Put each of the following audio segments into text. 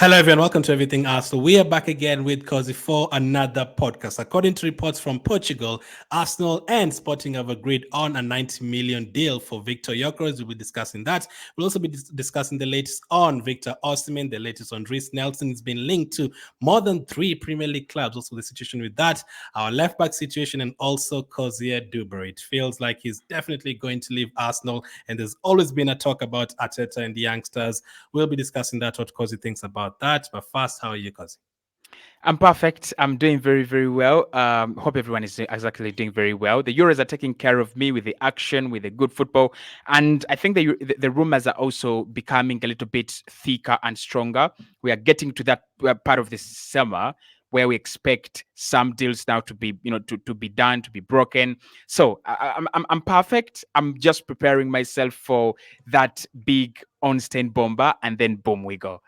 Hello, everyone. Welcome to Everything Arsenal. We are back again with Cozy for another podcast. According to reports from Portugal, Arsenal and Sporting have agreed on a 90 million deal for Victor Gyökeres. We'll be discussing that. We'll also be discussing the latest on Victor Osimhen, the latest on Reiss Nelson. It's been linked to more than 3 Premier League clubs. Also, the situation with that, our left back situation, and also Cozier-Duberry. It feels like he's definitely going to leave Arsenal, and there's always been a talk about Arteta and the youngsters. We'll be discussing that, what Cozy thinks about that. But first, how are you, Cozy? I'm perfect. I'm doing very, very well. Hope everyone is exactly doing very well. The Euros are taking care of me with the action, with the good football, and I think the rumors are also becoming a little bit thicker and stronger. We are getting to that part of the summer where we expect some deals now to be, to be done, to be broken. So I'm perfect. I'm just preparing myself for that big on-stand bomber, and then boom, we go.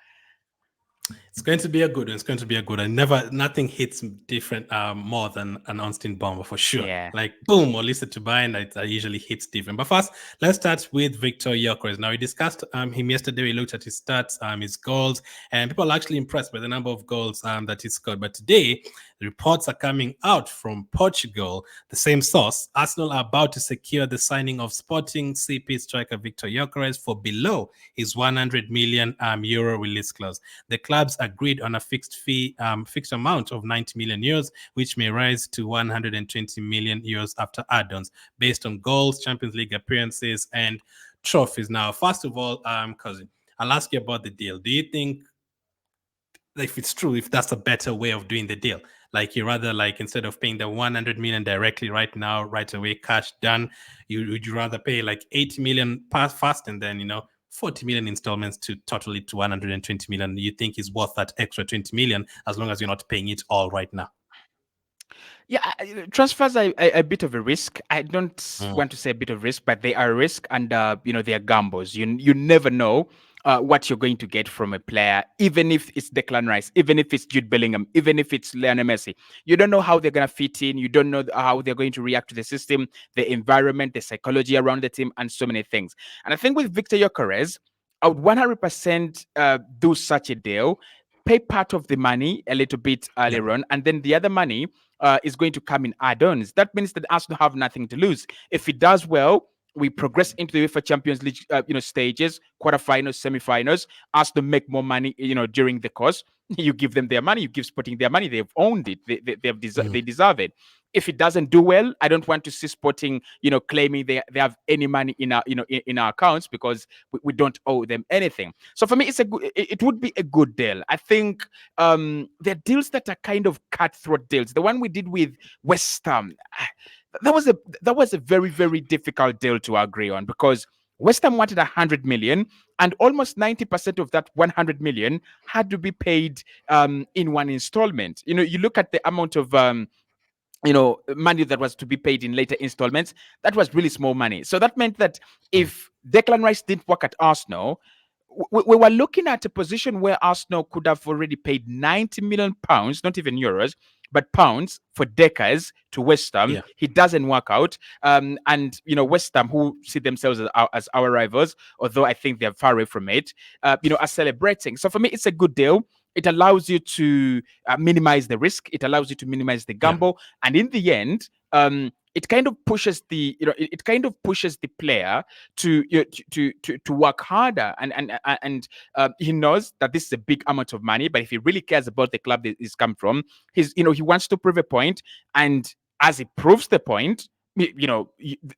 It's going to be a good one. It's going to be a good one. Nothing hits different more than an Austin bomber for sure. Yeah. Like boom, or listen to Bayern, that usually hits different. But first, let's start with Victor Gyökeres. Now we discussed him yesterday. We looked at his stats, his goals, and people are actually impressed by the number of goals that he scored. But today, the reports are coming out from Portugal. The same source: Arsenal are about to secure the signing of Sporting CP striker Victor Gyökeres for below his 100 million euro release clause. The clubs agreed on a fixed amount of 90 million euros, which may rise to 120 million euros after add-ons, based on goals, Champions League appearances, and trophies. Now, first of all, Cousin, I'll ask you about the deal. Do you think, if it's true, if that's a better way of doing the deal? Like, you rather, like, instead of paying the 100 million directly right now, right away, cash done, would you rather pay like 80 million fast and then 40 million installments to total it to 120 million? You think is worth that extra 20 million as long as you're not paying it all right now? Yeah, transfers are a bit of a risk. I don't Mm. want to say a bit of risk, but they are a risk, and they are gambles. You never know what you're going to get from a player, even if it's Declan Rice, even if it's Jude Bellingham, even if it's Lionel Messi. You don't know how they're going to fit in. You don't know how they're going to react to the system, the environment, the psychology around the team, and so many things. And I think with Victor Gyökeres, I would 100% do such a deal. Pay part of the money a little bit Yeah. earlier on, and then the other money is going to come in add-ons. That means that Arsenal have nothing to lose. If it does well, we progress into the UEFA Champions League, stages, quarterfinals, semi-finals. Arsenal make more money, during the course. You give them their money. You give Sporting their money. They've owned it. They deserve it. If it doesn't do well, I don't want to see Sporting, claiming they have any money in our, in our accounts, because we don't owe them anything. So for me, it would be a good deal. I think there are deals that are kind of cutthroat deals. The one we did with West Ham, that was a very, very difficult deal to agree on, because West Ham wanted 100 million, and almost 90% of that 100 million had to be paid in one installment. You look at the amount of money that was to be paid in later installments. That was really small money. So that meant that if Declan Rice didn't work at Arsenal, we were looking at a position where Arsenal could have already paid 90 million pounds, not even euros, but pounds, for Gyökeres to West Ham. Yeah. He doesn't work out. And West Ham, who see themselves as our rivals, although I think they're far away from it, are celebrating. So for me, it's a good deal. It allows you to minimize the risk. It allows you to minimize the Yeah. gamble. And in the end, it kind of pushes it kind of pushes the player to to work harder, and he knows that this is a big amount of money, but if he really cares about the club that he's come from, he wants to prove a point, and as he proves the point,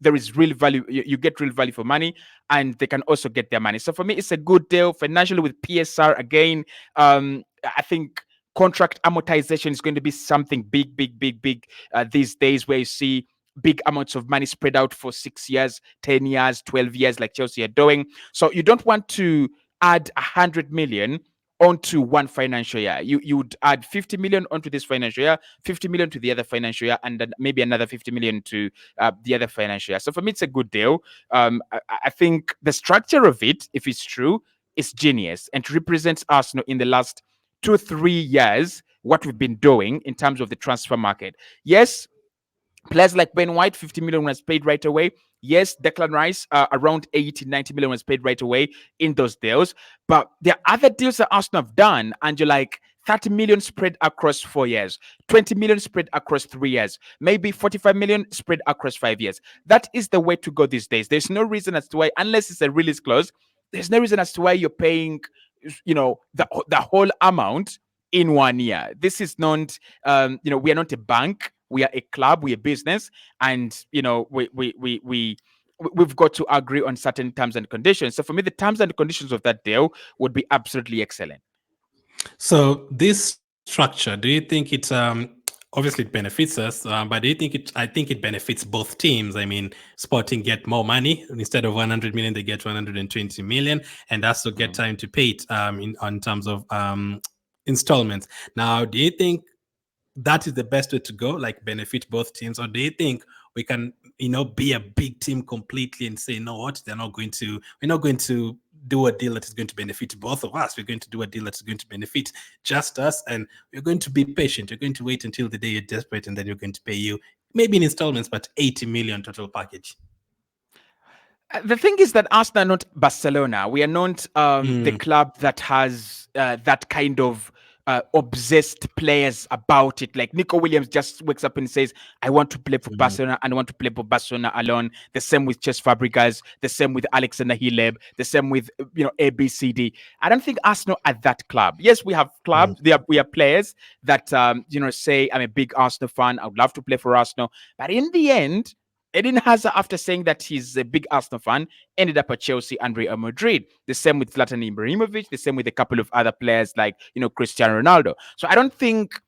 there is real value. You get real value for money, and they can also get their money. So for me, it's a good deal financially. With PSR again, I think contract amortization is going to be something big, big, big, big these days, where you see big amounts of money spread out for 6 years, 10 years, 12 years, like Chelsea are doing. So you don't want to add 100 million onto one financial year. You would add 50 million onto this financial year, 50 million to the other financial year, and then maybe another 50 million to the other financial year. So for me, it's a good deal. I think the structure of it, if it's true, is genius and represents Arsenal in the last 2-3 years, what we've been doing in terms of the transfer market. Yes, Players like Ben White, 50 million was paid right away. Yes, Declan Rice, around 80, 90 million was paid right away in those deals. But there are other deals that Arsenal have done, and you're like, 30 million spread across 4 years, 20 million spread across 3 years, maybe 45 million spread across 5 years. That is the way to go these days. There's no reason as to why, unless it's a release clause, there's no reason as to why you're paying, the whole amount in 1 year. This is not, we are not a bank. We are a club. We're a business, and we've got to agree on certain terms and conditions. So for me, the terms and conditions of that deal would be absolutely excellent. So this structure, do you think it's obviously it benefits us, but do you think it? I think it benefits both teams. I mean, Sporting get more money instead of 100 million, they get 120 million, and also get time to pay it in terms of installments. Now, do you think that is the best way to go, like benefit both teams, or do you think we can, be a big team completely and say, you know what, we're not going to do a deal that is going to benefit both of us. We're going to do a deal that's going to benefit just us, and we're going to be patient. You're going to wait until the day you're desperate, and then you're going to pay you maybe in installments, but 80 million total package. The thing is that Arsenal are not Barcelona. We are not the club that has that kind of obsessed players about it. Like Nico Williams just wakes up and says, I want to play for Barcelona and I want to play for Barcelona alone. The same with Cesc Fabregas, the same with Alexander Hileb, the same with ABCD. I don't think Arsenal are that club. Yes, we have clubs, we have players that say, I'm a big Arsenal fan, I would love to play for Arsenal. But in the end, Eden Hazard, after saying that he's a big Arsenal fan, ended up at Chelsea and Real Madrid. The same with Zlatan Ibrahimovic. The same with a couple of other players like Cristiano Ronaldo. So I don't think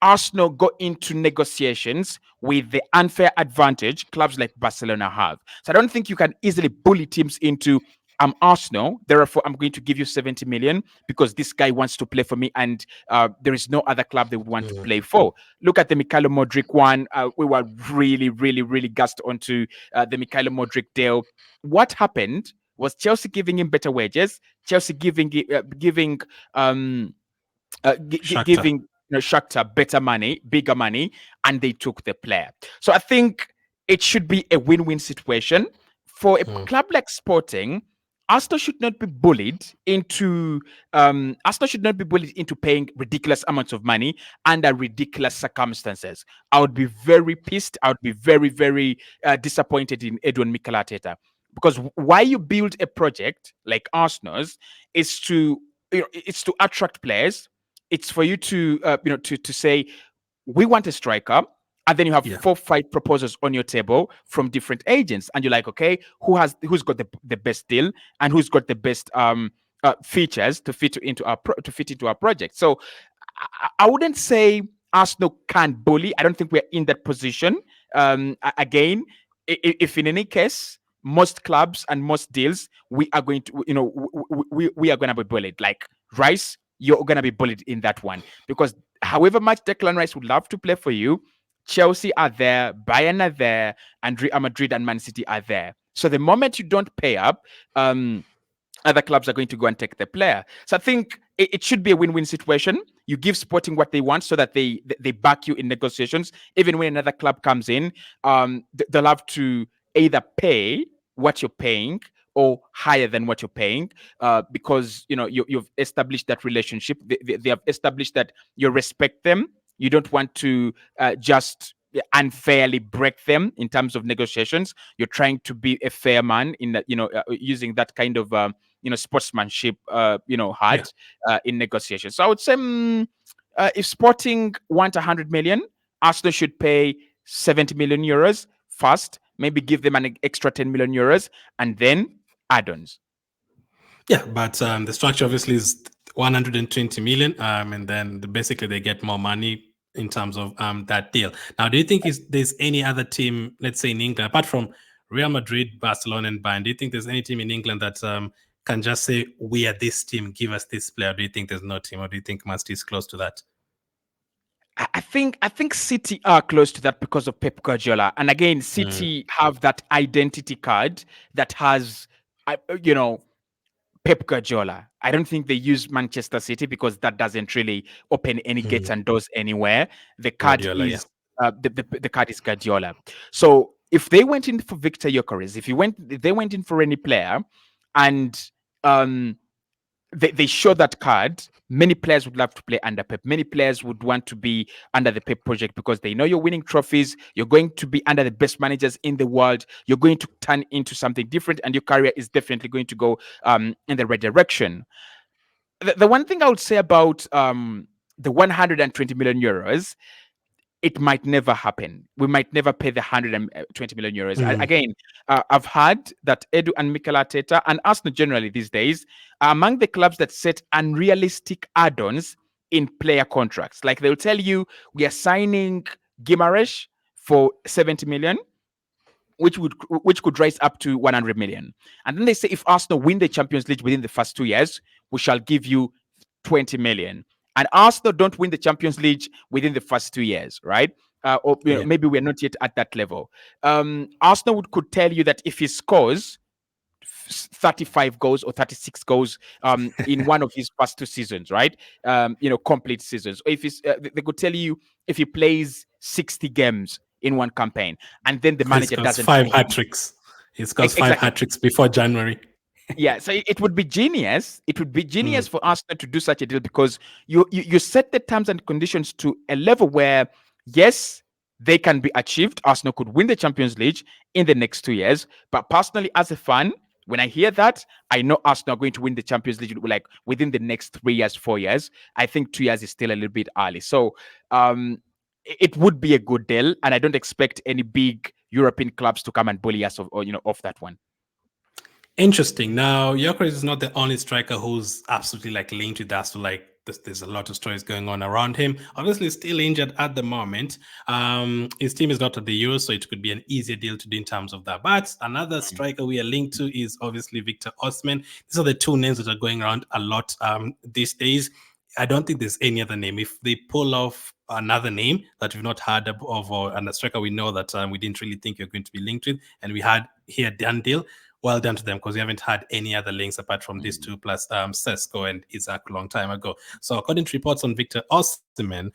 Arsenal go into negotiations with the unfair advantage clubs like Barcelona have. So I don't think you can easily bully teams into, I'm Arsenal, therefore I'm going to give you 70 million because this guy wants to play for me, and there is no other club they would want to play for. Look at the Mikhailo Modric one. We were really, really, really gassed onto the Mikhailo Modric deal. What happened was Chelsea giving him better wages, Chelsea giving Shakhtar better money, bigger money, and they took the player. So I think it should be a win-win situation for a club like Sporting. Arsenal should not be bullied into paying ridiculous amounts of money under ridiculous circumstances. I would be very pissed. I would be very, very disappointed in Edwin Mikel Arteta, because why you build a project like Arsenal's is to attract players. It's for you to to say, we want a striker, and then you have 4-5 proposals on your table from different agents, and you're like, okay, who's got the best deal and who's got the best features to fit into our project. So I wouldn't say Arsenal can't bully. I don't think we're in that position. Again, if in any case, most clubs and most deals, we are going to, we are going to be bullied. Like Rice, you're going to be bullied in that one, because however much Declan Rice would love to play for you, Chelsea are there, Bayern are there, and Real Madrid and Man City are there. So the moment you don't pay up, other clubs are going to go and take the player. So I think it should be a win-win situation. You give Sporting what they want so that they back you in negotiations. Even when another club comes in, they'll have to either pay what you're paying or higher than what you're paying, because you've established that relationship. They have established that you respect them. You don't want to just unfairly break them in terms of negotiations. You're trying to be a fair man in that, using that kind of sportsmanship, heart in negotiations. So I would say if Sporting want 100 million, Arsenal should pay 70 million euros first, maybe give them an extra 10 million euros, and then add-ons. Yeah, but the structure obviously is 120 million, and then basically they get more money in terms of that deal. Now, do you think there's any other team, let's say in England, apart from Real Madrid, Barcelona, and Bayern, do you think there's any team in England that can just say, we are this team, give us this player? Do you think there's no team, or do you think Man City is close to that? I think City are close to that because of Pep Guardiola. And again, City have that identity card that has, Pep Guardiola. I don't think they use Manchester City because that doesn't really open any gates and doors anywhere. The card Guardiola, is the card is Guardiola. So if they went in for Victor Gyökeres, if they went in for any player, and um, they show that card, many players would love to play under Pep. Many players would want to be under the Pep project because they know you're winning trophies. You're going to be under the best managers in the world. You're going to turn into something different, and your career is definitely going to go in the right direction. The one thing I would say about the 120 million euros, it might never happen. We might never pay the 120 million euros. Again, I've heard that Edu and Mikel Arteta and Arsenal generally these days are among the clubs that set unrealistic add-ons in player contracts. Like they'll tell you, we are signing Gyökeres for 70 million, which could rise up to 100 million. And then they say if Arsenal win the Champions League within the first 2 years, we shall give you 20 million. And Arsenal don't win the Champions League within the first 2 years, right? Or maybe we're not yet at that level. Arsenal could tell you that if he scores 35 goals or 36 goals in one of his first 2 seasons, right? Complete seasons. Or if they could tell you if he plays 60 games in one campaign, and then the manager doesn't 5 hat tricks. He scores 5 hat tricks before January. Yeah, so it would be genius. It would be genius for Arsenal to do such a deal because you set the terms and conditions to a level where, yes, they can be achieved. Arsenal could win the Champions League in the next 2 years. But personally, as a fan, when I hear that, I know Arsenal are going to win the Champions League like within the next 3 years, 4 years. I think 2 years is still a little bit early. So it would be a good deal, and I don't expect any big European clubs to come and bully us off that one. Interesting. Now, Gyökeres is not the only striker who's absolutely like linked with us. Like there's a lot of stories going on around him. Obviously, still injured at the moment. His team is not at the Euros, so it could be an easier deal to do in terms of that. But another striker we are linked to is obviously Victor Osimhen. These are the 2 names that are going around a lot these days. I don't think there's any other name. If they pull off another name that we've not heard of, or a striker we know that we didn't really think you're going to be linked with, and we had here done deal, well done to them, because we haven't had any other links apart from these 2 plus Sesko and Isaac a long time ago. So according to reports on Victor Osimhen,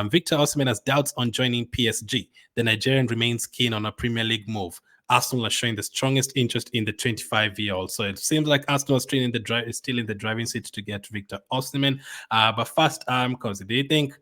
Victor Osimhen has doubts on joining PSG. The Nigerian remains keen on a Premier League move. Arsenal are showing the strongest interest in the 25-year-old. So it seems like Arsenal is still in the driving seat to get Victor Osimhen. But first, Cozy, do you think,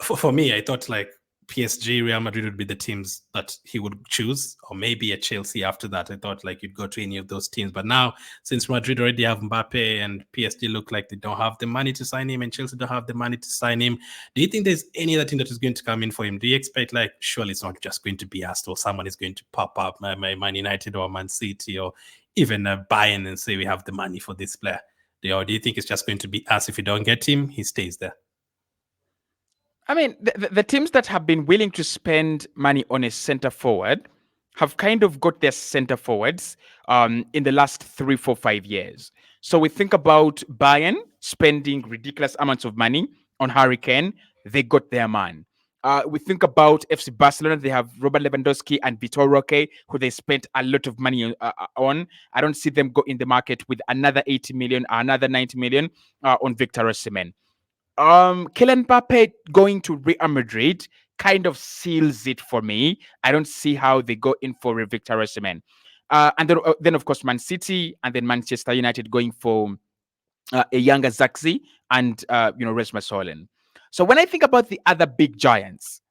for me, I thought like PSG, Real Madrid would be the teams that he would choose, or maybe a Chelsea after that. I thought like you'd go to any of those teams. But now, since Madrid already have Mbappe and PSG look like they don't have the money to sign him and Chelsea don't have the money to sign him, do you think there's any other team that is going to come in for him? Do you expect like, surely it's not just going to be us, or someone is going to pop up, Man United or Man City or even Bayern, and say we have the money for this player? Or do you think it's just going to be us? If we don't get him, he stays there? I mean, the teams that have been willing to spend money on a center forward have kind of got their center forwards in the last 3, 4, 5 years. So we think about Bayern spending ridiculous amounts of money on Harry Kane. They got their man. We think about FC Barcelona. They have Robert Lewandowski and Vitor Roque, who they spent a lot of money on. I don't see them go in the market with another 80 million, another 90 million on Victor Osimhen. Kylian Mbappe going to Real Madrid kind of seals it for me. I don't see how they go in for Victor Osimhen. And then, of course, Man City and then Manchester United going for a younger Zaxi and, Rasmus Højlund. So when I think about the other big giants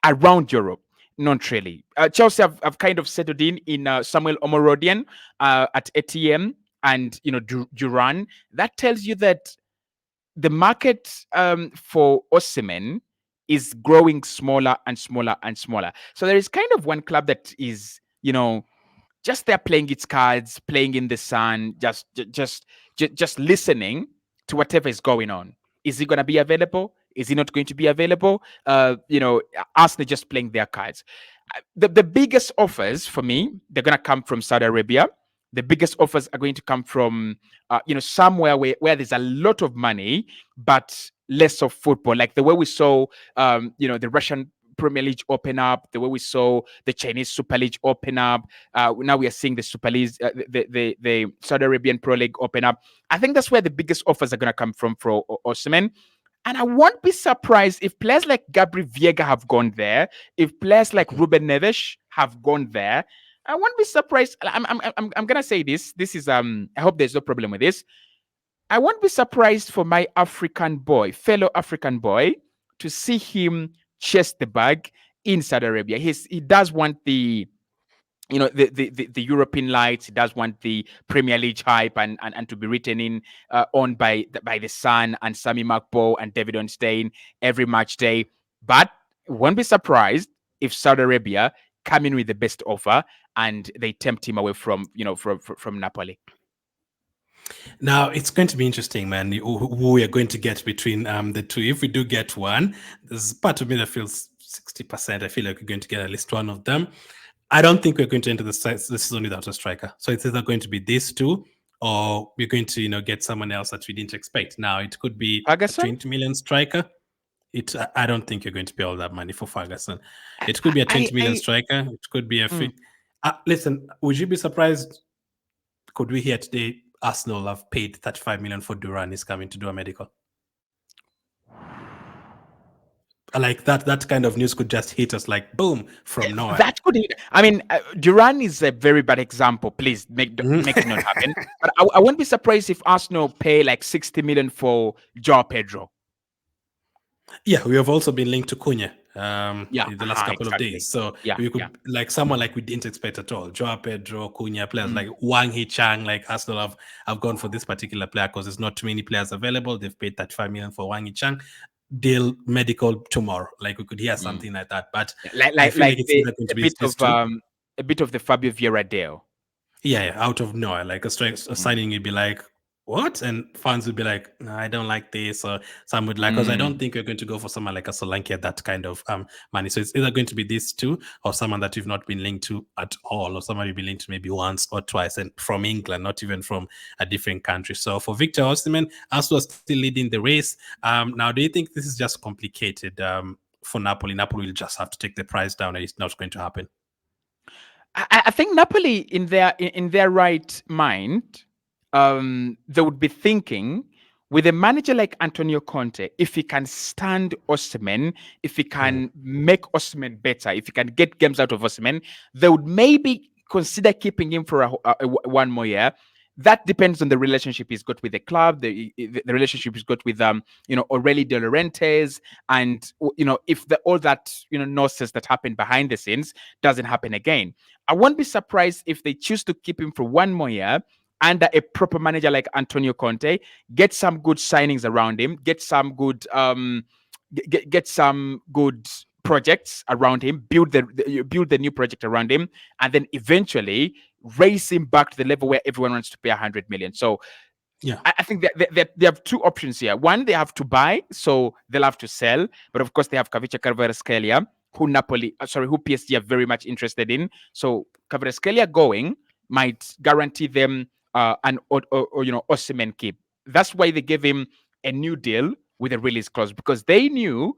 around Europe, not really. Chelsea have kind of settled in Samuel Omorodian at ATM and, Duran. That tells you that the market for Osimhen is growing smaller and smaller and smaller. So there is kind of one club that is, just there playing its cards, playing in the sun, just listening to whatever is going on. Is he going to be available? Is he not going to be available? Arsenal just playing their cards. The biggest offers for me, they're going to come from Saudi Arabia. The biggest offers are going to come from, somewhere where there's a lot of money, but less of football. Like the way we saw, the Russian Premier League open up, the way we saw the Chinese Super League open up. Now we are seeing the Super League, the Saudi Arabian Pro League open up. I think that's where the biggest offers are going to come from for Osimhen. And I won't be surprised if players like Gabri Viega have gone there, if players like Ruben Neves have gone there. I won't be surprised. I'm gonna say this. This is I hope there's no problem with this. I won't be surprised for my African boy, fellow African boy, to see him chase the bag in Saudi Arabia. He does want the the European lights. He does want the Premier League hype and to be written in on by the Sun and Sami Makpo and David Ornstein every match day. But won't be surprised if Saudi Arabia come in with the best offer and they tempt him away from from Napoli. Now it's going to be interesting, man. Who we are going to get between the two. If we do get one, there's part of me that feels 60%. I feel like we're going to get at least one of them. I don't think we're going to enter the season without a striker. So it's either going to be these two, or we're going to get someone else that we didn't expect. Now it could be Ferguson? a 20 million striker. I don't think you're going to pay all that money for Ferguson. It could be a 20 million striker. It could be a listen, would you be surprised? Could we hear today Arsenal have paid 35 million for Duran? Is coming to do a medical. Like that kind of news could just hit us like boom from nowhere. That could. I mean, Duran is a very bad example. Please make it not happen. But I won't be surprised if Arsenal pay like 60 million for João Pedro. Yeah, we have also been linked to Cunha in the last couple of days. So we could like someone like we didn't expect at all. João Pedro, Cunha, players like Wang Hee-Chang, like Arsenal have gone for this particular player because there's not too many players available. They've paid 35 million for Wang Hee-Chang. Deal medical tomorrow. Like we could hear something like that. But I feel like it's going to be a bit of the Fabio Vieira deal. Yeah, out of nowhere. Like a signing would be like, what? And fans would be like, no, I don't like this. Or some would like, because I don't think we're going to go for someone like a Solanke at that kind of money. So it's either going to be these two or someone that you've not been linked to at all, or someone you've been linked to maybe once or twice, and from England, not even from a different country. So for Victor Osimhen, Arsenal still leading the race. Now, do you think this is just complicated for Napoli? Napoli will just have to take the price down, and it's not going to happen. I think Napoli, in their right mind, they would be thinking with a manager like Antonio Conte, if he can stand Osimhen, if he can make Osimhen better, if he can get games out of Osimhen, they would maybe consider keeping him for one more year. That depends on the relationship he's got with the club, the relationship he's got with Aurelio De Laurentiis, and if all that nonsense that happened behind the scenes doesn't happen again. I won't be surprised if they choose to keep him for one more year under a proper manager like Antonio Conte, get some good signings around him, get some good get some good projects around him, build the new project around him, and then eventually raise him back to the level where everyone wants to pay 100 million. So yeah, I think that they have two options here. One, they have to buy, so they'll have to sell, but of course they have Khvicha Kvaratskhelia, who PSG are very much interested in. So Kvaratskhelia going might guarantee them an Osimhen keep. That's why they gave him a new deal with a release clause, because they knew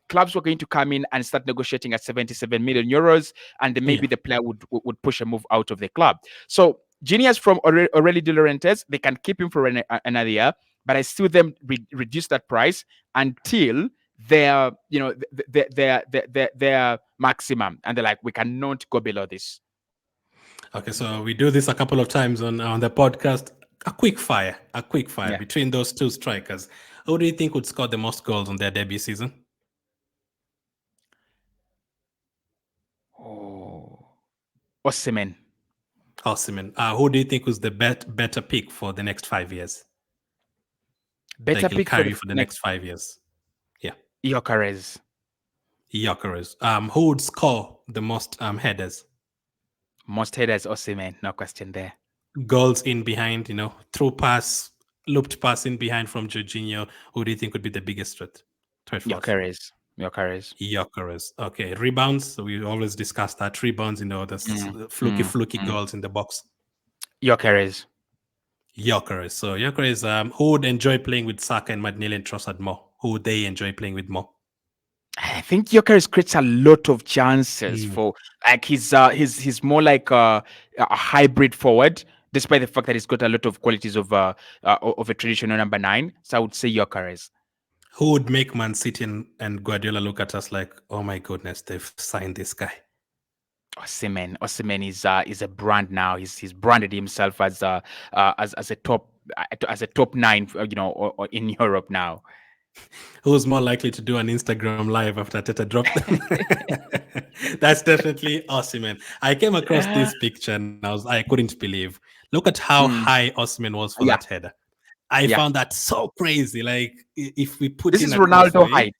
clubs were going to come in and start negotiating at 77 million euros, and then maybe the player would push a move out of the club. So genius from Aurelio De Laurentiis, they can keep him for another year, but I still them reduce that price until their maximum, and they're like, we cannot go below this. Okay, so we do this a couple of times on the podcast. A quick fire between those two strikers. Who do you think would score the most goals on their debut season? Osimhen. Who do you think was the better pick for the next 5 years? Better pick for the next 5 years. Yeah. Gyökeres. Who would score the most headers? Most headers, Osimhen, no question there. Goals in behind, through pass, looped pass in behind from Jorginho. Who do you think would be the biggest threat? Gyökeres. Okay. Rebounds. So we always discuss that. Rebounds, the fluky goals in the box. Gyökeres. So Gyökeres, who would enjoy playing with Saka and Martinelli and Trossard more? Who would they enjoy playing with more? I think Gyökeres creates a lot of chances for, like, he's more like a hybrid forward, despite the fact that he's got a lot of qualities of a traditional number 9. So I would say Gyökeres. Who would make Man City and Guardiola look at us like, oh my goodness, they've signed this guy? Osimhen is a brand now. He's branded himself as as a top nine, or in Europe now. Who's more likely to do an Instagram live after Teta dropped them? That's definitely Osimhen. I came across this picture and I couldn't believe. Look at how Mm, high Osimhen was for yeah, that header. I yeah. found that so crazy. Like if we put This in is a Ronaldo crossway, height.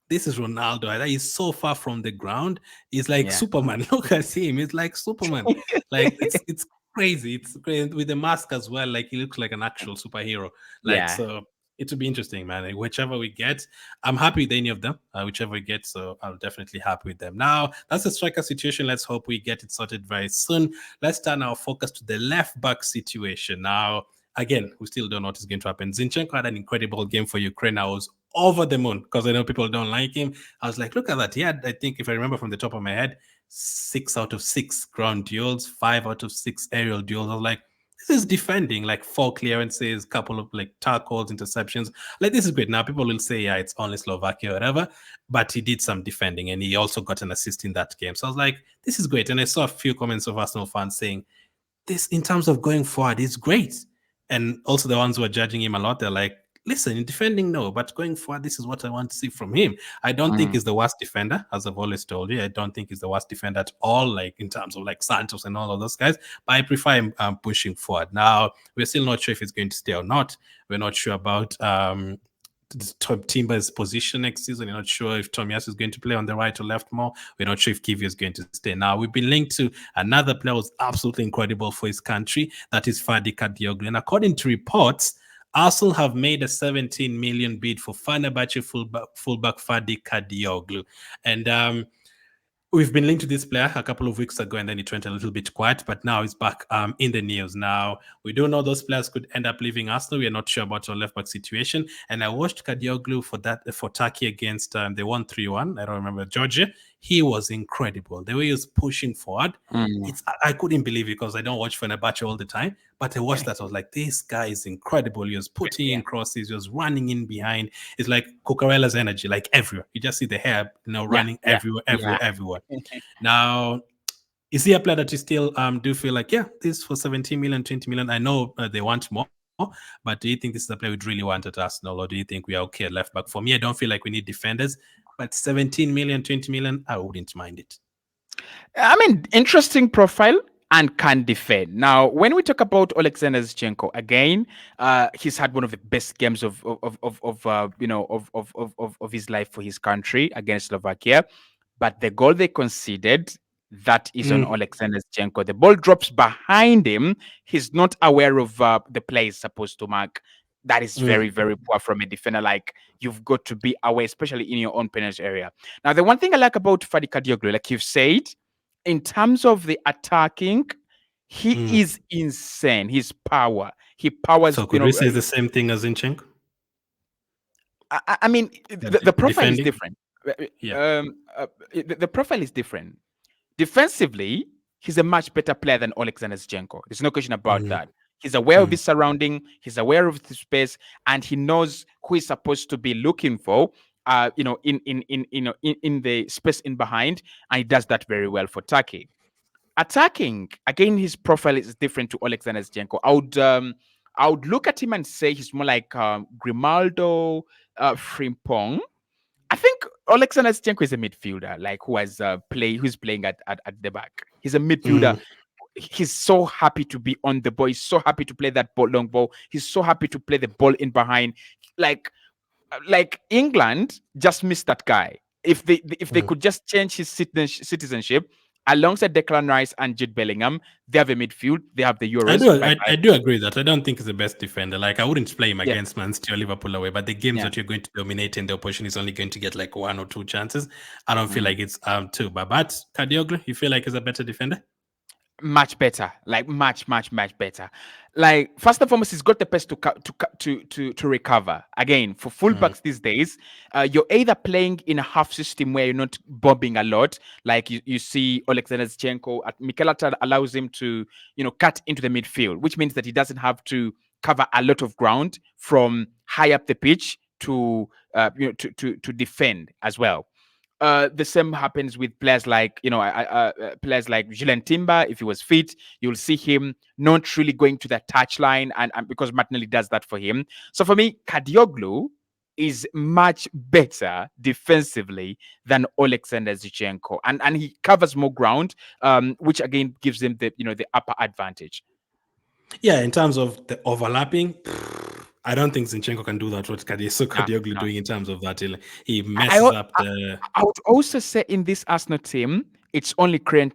this is Ronaldo. That is so far from the ground. He's like Yeah. Superman. Look at him. He's like Superman. Like it's crazy. It's great with the mask as well. Like he looks like an actual superhero. Like Yeah. so. It will be interesting, man. Like, whichever we get, I'm happy with any of them. Whichever we get, so I'm definitely happy with them. Now that's the striker situation. Let's hope we get it sorted very soon. Let's turn our focus to the left back situation now. Again, we still don't know what is going to happen. Zinchenko had an incredible game for Ukraine. I was over the moon because I know people don't like him. I was like, look at that. He had, I think, if I remember from the top of my head, 6 out of 6 ground duels, 5 out of 6 aerial duels. I was like, this is defending, like 4 clearances, couple of like tackles, interceptions. Like, this is great. Now, people will say, yeah, it's only Slovakia or whatever, but he did some defending and he also got an assist in that game. So I was like, this is great. And I saw a few comments of Arsenal fans saying, this in terms of going forward is great. And also the ones who are judging him a lot, they're like, listen, in defending, no, but going forward, this is what I want to see from him. I don't think Mm, he's the worst defender, as I've always told you. I don't think he's the worst defender at all, like in terms of like Santos and all of those guys. But I prefer him pushing forward. Now, we're still not sure if he's going to stay or not. We're not sure about Timber's position next season. You're not sure if Tomiyasu is going to play on the right or left more. We're not sure if Kiwior is going to stay. Now, we've been linked to another player who's absolutely incredible for his country. That is Ferdi Kadıoğlu. And according to reports, Arsenal have made a 17 million bid for Fenerbahce fullback Ferdi Kadıoğlu. And we've been linked to this player a couple of weeks ago, and then it went a little bit quiet, but now he's back in the news. Now, we do know those players could end up leaving Arsenal. We are not sure about our left back situation. And I watched Kadıoğlu for Turkey against, they won 3-1. I don't remember, Georgia. He was incredible. The way he was pushing forward, mm. I couldn't believe it because I don't watch Fenerbahce all the time. But I watched that. I was like, this guy is incredible. He was putting in crosses. He was running in behind. It's like Cucurella's energy, like everywhere. You just see the hair, running everywhere. Now, is he a player that you still do feel like, yeah, this for 17 million, 20 million? I know they want more, but do you think this is a player we'd really want at Arsenal, or do you think we are okay at left back? For me, I don't feel like we need defenders, but 17 million, 20 million, I wouldn't mind it. I mean, interesting profile and can defend. Now, when we talk about Alexander Zinchenko, again, he's had one of the best games of his life for his country against Slovakia. But the goal they conceded, that is on Alexander Zinchenko. The ball drops behind him. He's not aware of the play he's supposed to mark. That is very, very poor from a defender. Like, you've got to be aware, especially in your own penalty area. Now, the one thing I like about Ferdi Kadıoğlu, like you've said, in terms of the attacking, he is insane. His power. He powers. So could we say the same thing as Zinchenko? I mean, the profile is different. Yeah. The profile is different. Defensively, he's a much better player than Alexander Zinchenko. There's no question about that. He's aware of his surrounding, he's aware of the space, and he knows who he's supposed to be looking for. In the space in behind, and he does that very well for Turkey. Attacking, again, his profile is different to Alexander Zinchenko. I would look at him and say he's more like Grimaldo, Frimpong. I think Alexander Zinchenko is a midfielder, like who's playing at the back. He's a midfielder. He's so happy to be on the ball. He's so happy to play that long ball. He's so happy to play the ball in behind. Like England just missed that guy. If they could just change his citizenship, alongside Declan Rice and Jude Bellingham, they have a midfield. They have the Euros. I do agree that I don't think he's the best defender. Like, I wouldn't play him against Man City or Liverpool away, but the games that you're going to dominate and the opposition is only going to get like 1 or 2 chances, I don't feel like it's two. But Kadıoğlu, you feel like he's a better defender? Much better, like much better. Like, first and foremost, he's got the pace to recover. Again, for fullbacks these days, you're either playing in a half system where you're not bombing a lot, like you see Alexander Zinchenko. Mikel Arteta allows him to cut into the midfield, which means that he doesn't have to cover a lot of ground from high up the pitch to to defend as well. The same happens with players like players like Julian Timber. If he was fit, you'll see him not really going to the touchline, and because Martinelli does that for him. So for me, Kadıoğlu is much better defensively than Alexander Zinchenko, and he covers more ground, which again gives him the upper advantage. Yeah, in terms of the overlapping, I don't think Zinchenko can do that. What Kadıoğlu No. doing in terms of that, he messes up the. I would also say in this Arsenal team, it's only Kieran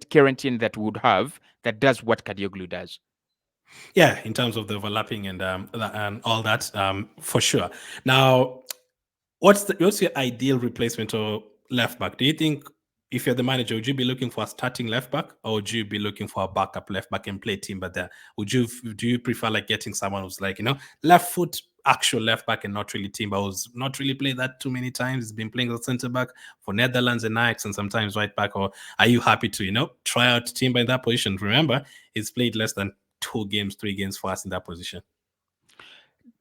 that would have that does what Kadıoğlu does. Yeah, in terms of the overlapping and all that, for sure. Now, what's your ideal replacement or left back? Do you think if you're the manager, would you be looking for a starting left back, or would you be looking for a backup left back and play Timber there? Do you prefer like getting someone who's like left foot actual left back and not really Timber, who's not really played that too many times? He's been playing as centre back for Netherlands and Ajax and sometimes right back. Or are you happy to try out Timber in that position? Remember, he's played less than 3 games for us in that position.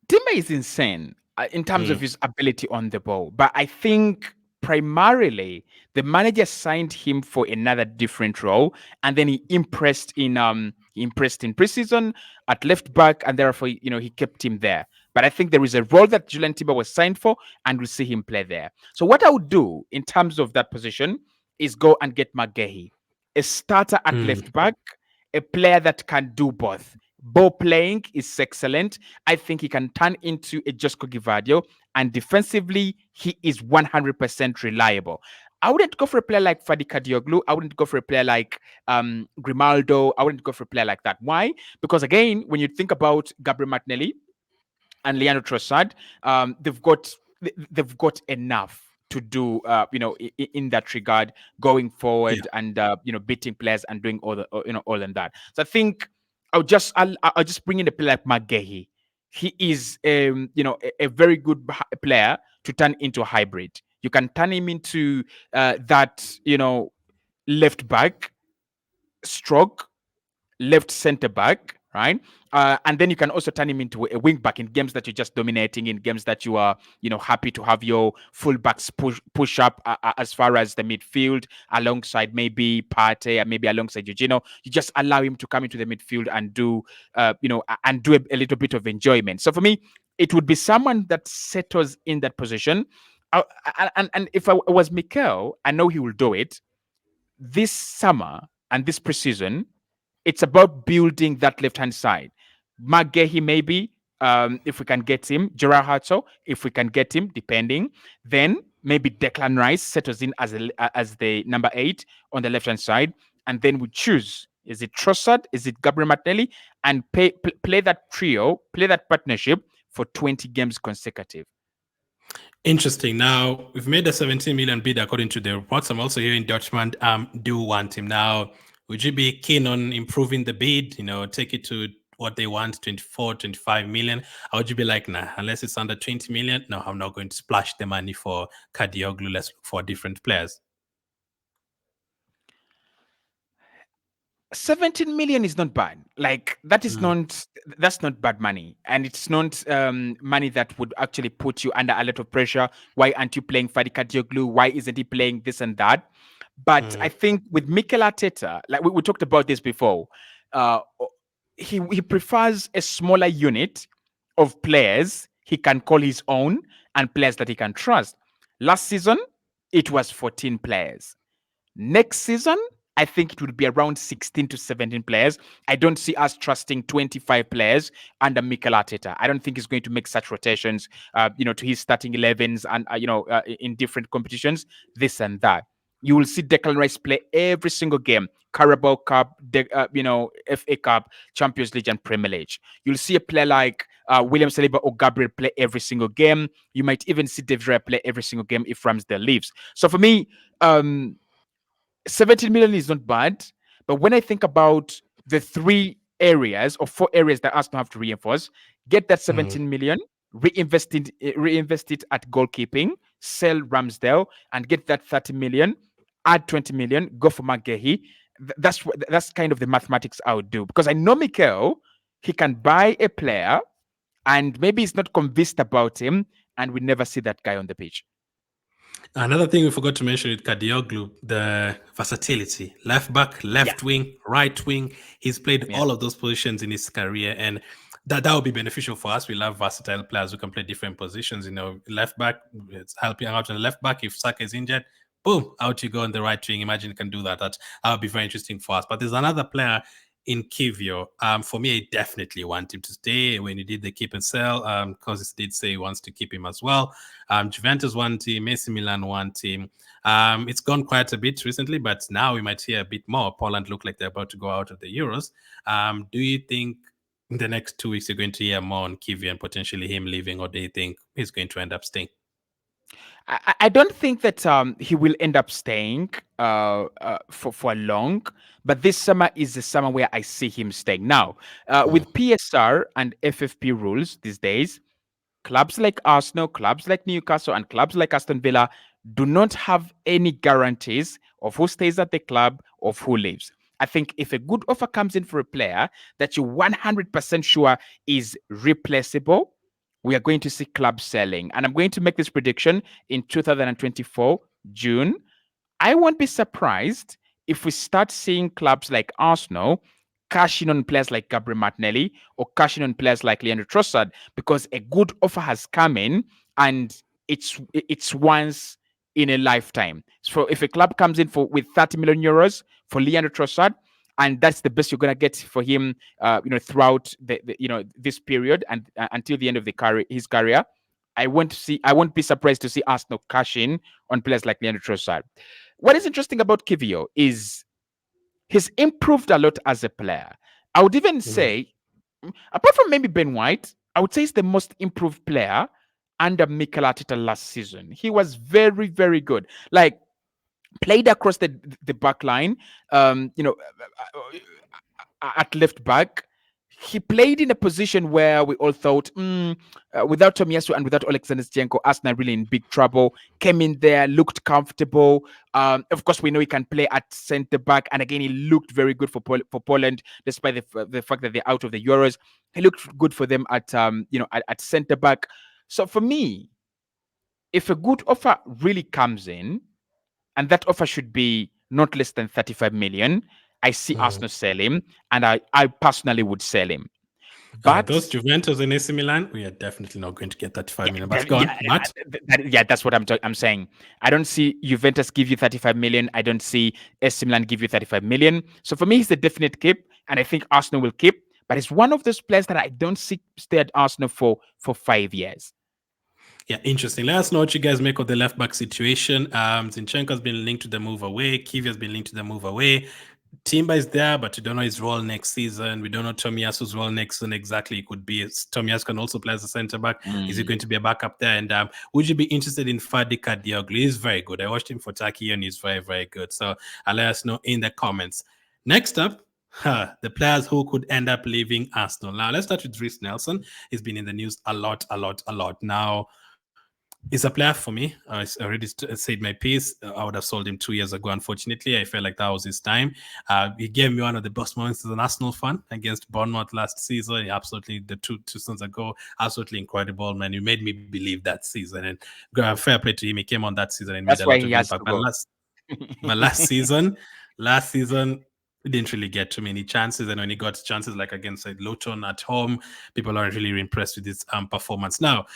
Timber is insane in terms of his ability on the ball, but I think primarily the manager signed him for another different role, and then he impressed in preseason at left back, and therefore he kept him there. But I think there is a role that Julian Timber was signed for, and we'll see him play there. So what I would do in terms of that position is go and get McGahey, a starter at left back, a player that can do both. Ball playing is excellent. I think he can turn into a Josko Gvardiol, and defensively, he is 100% reliable. I wouldn't go for a player like Ferdi Kadıoğlu. I wouldn't go for a player like Grimaldo. I wouldn't go for a player like that. Why? Because again, when you think about Gabriel Martinelli and Leandro Trossard, they've got enough to do, in that regard going forward, and beating players and doing all in that. So I think I'll just bring in a player like McGahey. He is a very good player to turn into a hybrid. You can turn him into that left back stroke left center back, right? And then you can also turn him into a wing back in games that you're just dominating, in games that you are, happy to have your full backs push up as far as the midfield, alongside maybe Partey and maybe alongside Eugenio. You just allow him to come into the midfield and do, a little bit of enjoyment. So for me, it would be someone that settles in that position. And if I was Mikel, I know he will do it this summer and this preseason. It's about building that left-hand side. McGahey, maybe, if we can get him. Gerard Hartso, if we can get him, depending. Then maybe Declan Rice settles in as the number 8 on the left-hand side. And then we choose, is it Trossard? Is it Gabriel Martinelli? And play that trio, play that partnership for 20 games consecutive. Interesting. Now, we've made a 17 million bid according to the reports. I'm also hearing Dortmund do want him. Now, would you be keen on improving the bid, take it to what they want, 24, 25 million? Or would you be like, nah, unless it's under 20 million, no, I'm not going to splash the money for Kadıoğlu. Let's look for different players. 17 million is not bad. Like that's not bad money, and it's not money that would actually put you under a lot of pressure. Why aren't you playing Ferdi Kadıoğlu? Why isn't he playing this and that? But I think with Mikel Arteta, like we talked about this before, he prefers a smaller unit of players he can call his own and players that he can trust. Last season, it was 14 players. Next season, I think it will be around 16 to 17 players. I don't see us trusting 25 players under Mikel Arteta. I don't think he's going to make such rotations, to his starting 11s and, in different competitions, this and that. You will see Declan Rice play every single game. Carabao Cup, FA Cup, Champions League, and Premier League. You'll see a player like William Saliba or Gabriel play every single game. You might even see De Vrij play every single game if Ramsdale leaves. So for me, 17 million is not bad, but when I think about the 3 areas or 4 areas that Arsenal have to reinforce, get that 17 million, reinvest it at goalkeeping, sell Ramsdale, and get that 30 million, add 20 million, go for McGahey. That's kind of the mathematics I would do, because I know Mikel, he can buy a player and maybe he's not convinced about him, and we never see that guy on the pitch. Another thing we forgot to mention with Kadıoğlu, the versatility. Left back, left wing, right wing. He's played all of those positions in his career, and that would be beneficial for us. We love versatile players who can play different positions. Left back, it's helping out on the left back. If Saka is injured, boom, out you go on the right wing. Imagine you can do that. That would be very interesting for us. But there's another player in Kiwior. For me, I definitely want him to stay. When he did the keep and sell, because he did say he wants to keep him as well. Juventus want him, AC Milan want him. It's gone quite a bit recently, but now we might hear a bit more. Poland look like they're about to go out of the Euros. Do you think in the next 2 weeks you're going to hear more on Kiwior and potentially him leaving, or do you think he's going to end up staying? I don't think that he will end up staying for long, but this summer is the summer where I see him staying. Now, with PSR and FFP rules these days, clubs like Arsenal, clubs like Newcastle, and clubs like Aston Villa do not have any guarantees of who stays at the club, of who leaves. I think if a good offer comes in for a player that you're 100% sure is replaceable, we are going to see clubs selling. And I'm going to make this prediction in 2024, June. I won't be surprised if we start seeing clubs like Arsenal cashing on players like Gabriel Martinelli or cashing on players like Leandro Trossard, because a good offer has come in and it's once in a lifetime. So if a club comes in with 30 million euros for Leandro Trossard, and that's the best you're gonna get for him, throughout this period and until the end of his career, I won't be surprised to see Arsenal cash in on players like Leandro Trossard. What is interesting about Kiwior is he's improved a lot as a player. I would even say, apart from maybe Ben White, I would say he's the most improved player under Mikel Arteta last season. He was very, very good. Like, played across the back line, at left back. He played in a position where we all thought, without Tomiyasu and without Alexander Zinchenko, Arsenal really in big trouble. Came in there, looked comfortable. Of course, we know he can play at centre back, and again, he looked very good for Poland, despite the fact that they're out of the Euros. He looked good for them at centre back. So for me, if a good offer really comes in, and that offer should be not less than 35 million, I see Arsenal sell him, and I personally would sell him. But those Juventus and AC Milan, we are definitely not going to get 35 million. But go on. That's what I'm saying. I don't see Juventus give you 35 million. I don't see AC Milan give you 35 million. So for me, it's a definite keep, and I think Arsenal will keep. But it's one of those players that I don't see stay at Arsenal for 5 years. Yeah, interesting. Let us know what you guys make of the left back situation. Zinchenko has been linked to the move away. Kiwior has been linked to the move away. Timber is there, but we don't know his role next season. We don't know Tomiyasu's role next season exactly. It could be Tomiyasu can also play as a centre back. Is he going to be a backup there? And would you be interested in Ferdi Kadıoğlu? He's very good. I watched him for Turkey and he's very, very good. So let us know in the comments. Next up, the players who could end up leaving Arsenal. Now, let's start with Reiss Nelson. He's been in the news a lot. Now, he's a player for me. I already said my piece. I would have sold him 2 years ago. Unfortunately, I felt like that was his time. He gave me one of the best moments as an Arsenal fan against Bournemouth last season. He absolutely, the two seasons ago, absolutely incredible, man. He made me believe that season. And fair play to him. He came on that season and that's made a why lot he of has impact. to go. But last season, he didn't really get too many chances. And when he got chances like against Luton at home, people aren't really impressed with his performance. Now,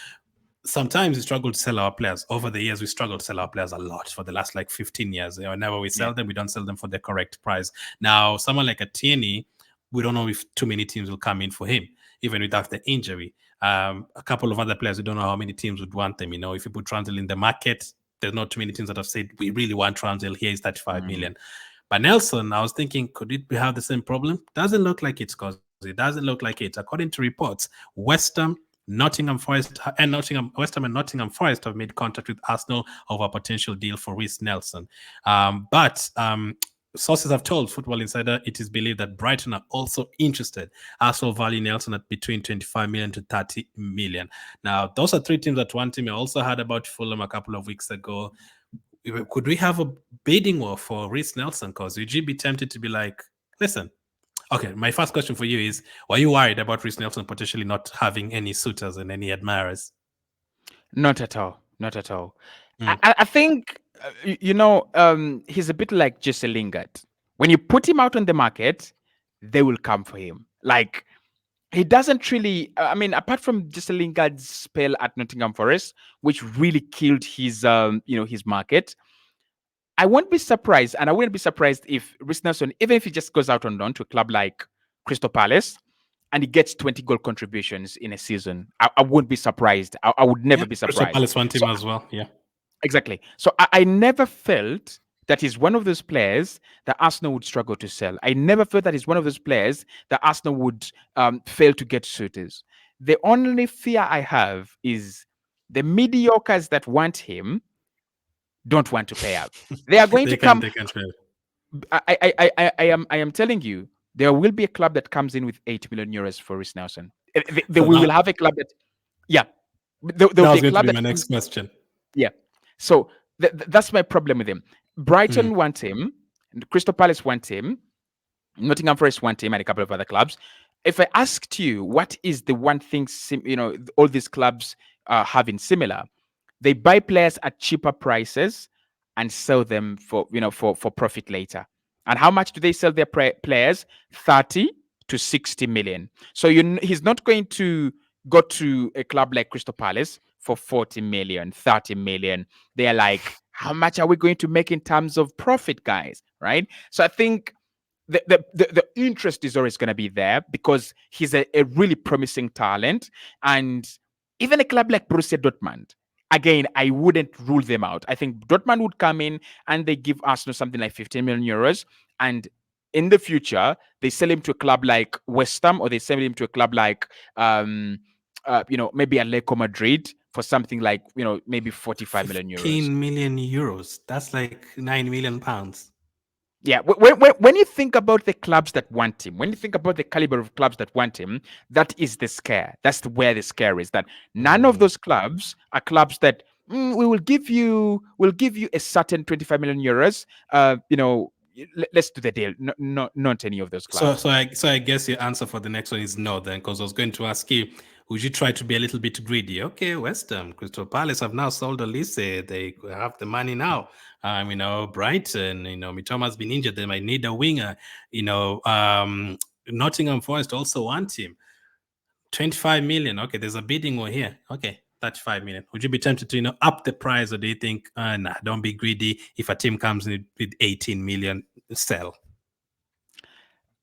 sometimes we struggle to sell our players. Over the years, we struggle to sell our players a lot for the last 15 years. Whenever we sell them, we don't sell them for the correct price. Now, someone like a Tierney, we don't know if too many teams will come in for him, even without the injury. A couple of other players, we don't know how many teams would want them. If you put Transil in the market, there's not too many teams that have said, we really want Transil. Here is 35 million. But Nelson, I was thinking, could it have the same problem? Doesn't look like it's because it doesn't look like it. According to reports, West Ham, Nottingham Forest and West Ham and Nottingham Forest have made contact with Arsenal over a potential deal for Reiss Nelson. But sources have told Football Insider it is believed that Brighton are also interested. Arsenal value Nelson at between 25 million to 30 million. Now, those are three teams that want him. I also heard about Fulham a couple of weeks ago. Could we have a bidding war for Reiss Nelson? Because would you be tempted to be like, listen, okay, my first question for you is, were you worried about Reiss Nelson potentially not having any suitors and any admirers? Not at all. Not at all. Mm. I think he's a bit like Jesse Lingard. When you put him out on the market, they will come for him. Like he doesn't really. I mean, apart from Jesse Lingard's spell at Nottingham Forest, which really killed his his market. I won't be surprised, and I wouldn't be surprised if Reiss Nelson, even if he just goes out on loan to a club like Crystal Palace, and he gets 20 goal contributions in a season. I wouldn't be surprised. I would Yeah, never be Crystal surprised. Palace want So him as well. Yeah. exactly. So I never felt that he's one of those players that Arsenal would struggle to sell. I never felt that he's one of those players that Arsenal would fail to get suitors. The only fear I have is the mediocres that want him don't want to pay up. They are going to come. They can trade. I am telling you, there will be a club that comes in with 8 million euros for Reiss Nelson. So We will now have a club that, yeah, there will that be was a going to club be that my comes, next question. yeah. So that's my problem with him. Mm. Brighton want him, Crystal Palace want him, Nottingham Forest want him, and a couple of other clubs. If I asked you what is the one thing all these clubs have in similar, they buy players at cheaper prices and sell them for profit later. And how much do they sell their players? 30 to 60 million. So he's not going to go to a club like Crystal Palace for 40 million, 30 million. They're like, how much are we going to make in terms of profit, guys? Right? So I think the interest is always going to be there because he's a really promising talent. And even a club like Borussia Dortmund, again, I wouldn't rule them out. I think Dortmund would come in and they give Arsenal something like 15 million euros. And in the future, they sell him to a club like West Ham or they sell him to a club like, maybe Atletico Madrid for something like, maybe 45 million euros. 15 million euros. That's like 9 million pounds. Yeah, when you think about the clubs that want him, when you think about the caliber of clubs that want him, that is the scare. That's where the scare is. That none of Mm. those clubs are clubs that we'll give you a certain 25 million euros. Let's do the deal. Not any of those So, clubs. so I guess your answer for the next one is no, then, because I was going to ask you, would you try to be a little bit greedy? Okay, West Ham, Crystal Palace have now sold Elise. They have the money now. Brighton, Mitoma's been injured. They might need a winger. Nottingham Forest also want him. 25 million. Okay, there's a bidding war here. Okay, 35 million. Would you be tempted to, up the price, or do you think, nah, don't be greedy? If a team comes in with 18 million, sell?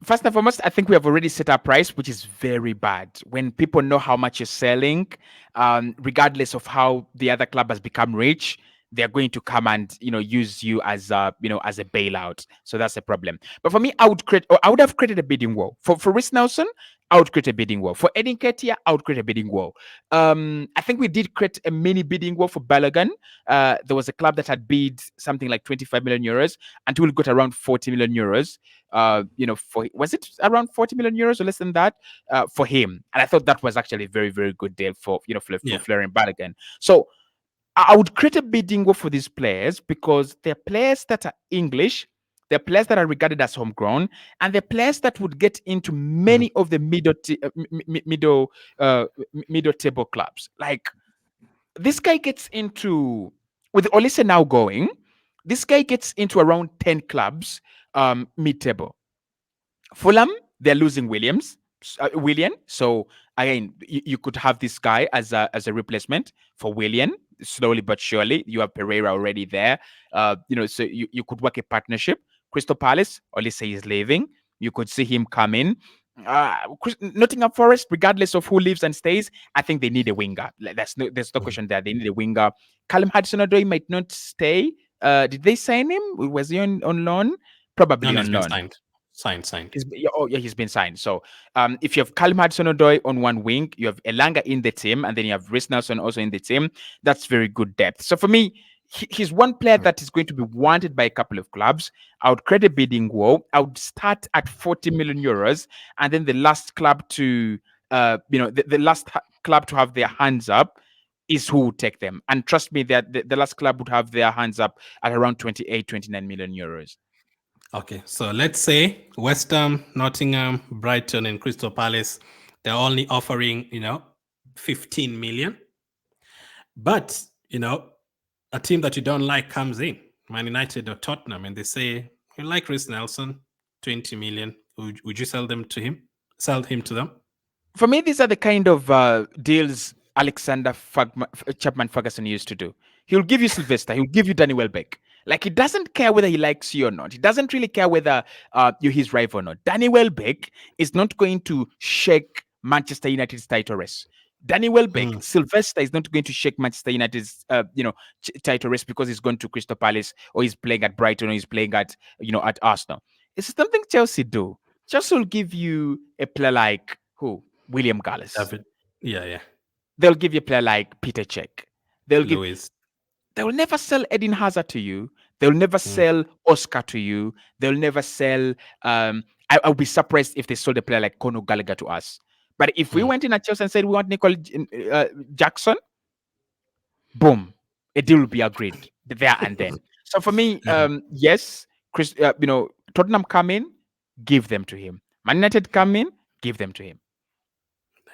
First and foremost, I think we have already set our price, which is very bad. When people know how much you're selling, regardless of how the other club has become rich, they're going to come and use you as as a bailout. So that's a problem. But for me, I would have created a bidding war for Reiss Nelson. I would create a bidding war for Eddie Nketiah. I would create a bidding war. I think we did create a mini bidding war for Balogun. There was a club that had bid something like 25 million euros until we got around 40 million euros. Was it around 40 million euros or less than that for him? And I thought that was actually a very, very good deal for Yeah. Florian Balogun. So I would create a bidding war for these players because they're players that are English, they're players that are regarded as homegrown, and they're players that would get into many of the middle table clubs. Like this guy gets into, with Olise now going, this guy gets into around 10 clubs mid table. Fulham, they're losing Willian. So again, you could have this guy as a replacement for Willian. Slowly but surely, you have Pereira already there. So you could work a partnership. Crystal Palace, Olise is leaving. You could see him come in. Nottingham Forest, regardless of who leaves and stays, I think they need a winger. There's no question there. They need a winger. Callum Hudson-Odoi might not stay. Did they sign him? Was he on loan? Probably No, it's on been loan. signed. Signed. He's been signed. So if you have Callum Hudson-Odoi on one wing, you have Elanga in the team, and then you have Reiss Nelson also in the team. That's very good depth. So for me, he's one player that is going to be wanted by a couple of clubs. I would create a bidding war. I would start at 40 million euros, and then the last club to, the last club to have their hands up is who would take them. And trust me, that the last club would have their hands up at around 28, 29 million euros. Okay, so let's say West Ham, Nottingham, Brighton, and Crystal Palace, they're only offering, 15 million. But, a team that you don't like comes in, Man United or Tottenham, and they say, "We like Reiss Nelson, 20 million. Would you sell Sell him to them?" For me, these are the kind of deals Chapman Ferguson used to do. He'll give you Sylvester, he'll give you Danny Welbeck. Like, he doesn't care whether he likes you or not. He doesn't really care whether you're his rival or not. Danny Welbeck is not going to shake Manchester United's title race. Danny Welbeck, Sylvester is not going to shake Manchester United's, title race because he's gone to Crystal Palace or he's playing at Brighton or he's playing at, at Arsenal. It's something Chelsea do. Chelsea will give you a player like who? William Gallas. David. Yeah. They'll give you a player like Peter Cech. They will never sell Eden Hazard to you. They'll never sell Oscar to you. They'll never sell. I'll be surprised if they sold a player like Conor Gallagher to us. But if we went in at Chelsea and said we want Nicole Jackson, boom, a deal will be agreed there and then. So for me, yes, Tottenham come in, give them to him. Man United come in, give them to him.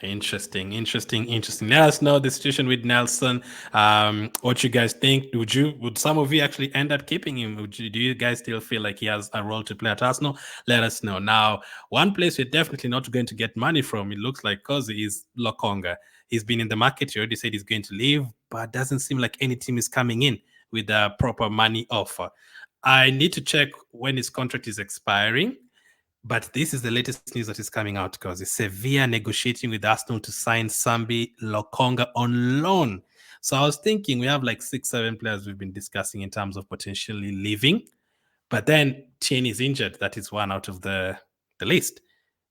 Interesting. Let us know the situation with Nelson. What you guys think? Would some of you actually end up keeping him? Do you guys still feel like he has a role to play at Arsenal? Let us know. Now, one place we're definitely not going to get money from, it looks like, is Lokonga. He's been in the market. He already said he's going to leave, but doesn't seem like any team is coming in with a proper money offer. I need to check when his contract is expiring. But this is the latest news that is coming out, because it's Sevilla negotiating with Arsenal to sign Sambi Lokonga on loan. So I was thinking we have like 6-7 players we've been discussing in terms of potentially leaving. But then Tierney is injured. That is one out of the list.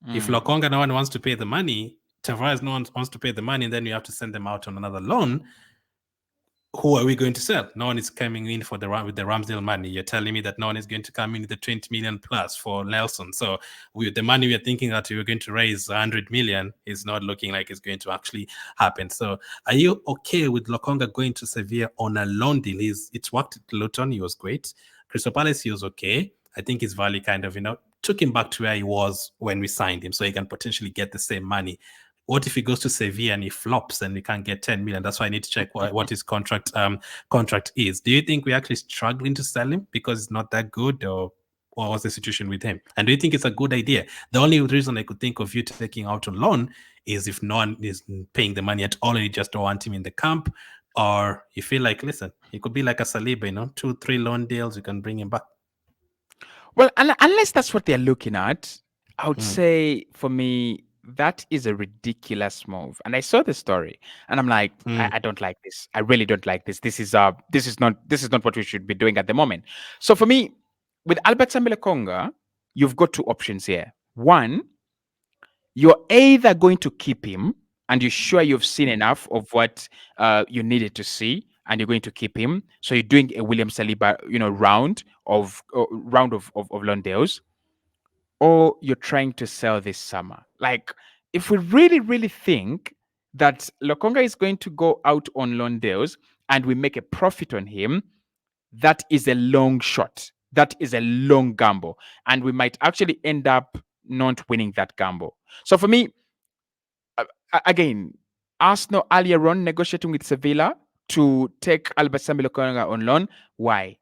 If Lokonga, no one wants to pay the money, Tavares, no one wants to pay the money, and then you have to send them out on another loan. Who are we going to sell? No one is coming in with the Ramsdale money. You're telling me that no one is going to come in with the 20 million plus for Nelson. So the money we're thinking that we were going to raise 100 million is not looking like it's going to actually happen. So are you okay with Lokonga going to Sevilla on a loan deal? It's worked at Luton. He was great. Crystal Palace, he was okay. I think his value kind of, took him back to where he was when we signed him, so he can potentially get the same money. What if he goes to Sevilla and he flops and we can't get 10 million? That's why I need to check what his contract is. Do you think we're actually struggling to sell him because it's not that good, or what's the situation with him? And do you think it's a good idea? The only reason I could think of you taking out on loan is if no one is paying the money at all and you just don't want him in the camp, or you feel like, listen, he could be like a Saliba, 2-3 loan deals, you can bring him back. Well, unless that's what they're looking at, I would say for me, that is a ridiculous move. And I saw the story and I'm like, I don't like this. I really don't like this. This is not what we should be doing at the moment. So for me, with Albert Sambi Lokonga, you've got two options here. One, you're either going to keep him and you're sure you've seen enough of what you needed to see, and you're going to keep him. So you're doing a William Saliba, round of loan deals, or you're trying to sell this summer. Like, if we really, really think that Lokonga is going to go out on loan deals and we make a profit on him, that is a long shot. That is a long gamble. And we might actually end up not winning that gamble. So for me, again, Arsenal earlier on negotiating with Sevilla to take Albert Sambi Lokonga on loan. Why?